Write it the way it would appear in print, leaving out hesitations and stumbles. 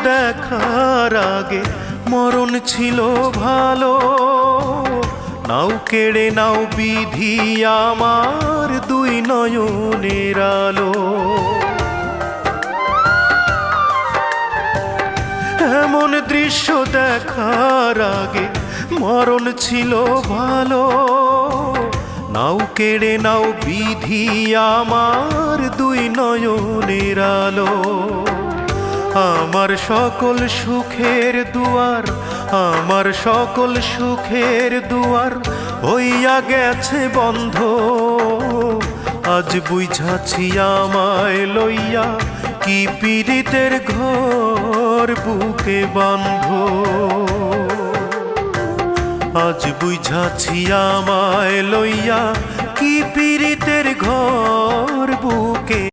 দেখার আগে মরণ ছিল ভালো। নাও কেড়ে নাও বিধি আমার দুই নয়নের আলো। এমন দৃশ্য দেখার আগে মরণ ছিল ভালো। নাও কেড়ে নাও বিধি আমার দুই নয়নের আলো। আমার সকল সুখের দুয়ার, আমার সকল সুখের দুয়ার হইয়া গেছে বন্ধ। আজ বুঝাছি আমায় লইয়া কি পীড়িতের ঘর বুকে বাঁধ। আজ বুঝাছি আমায় লইয়া কি পীড়িতের ঘর বুকে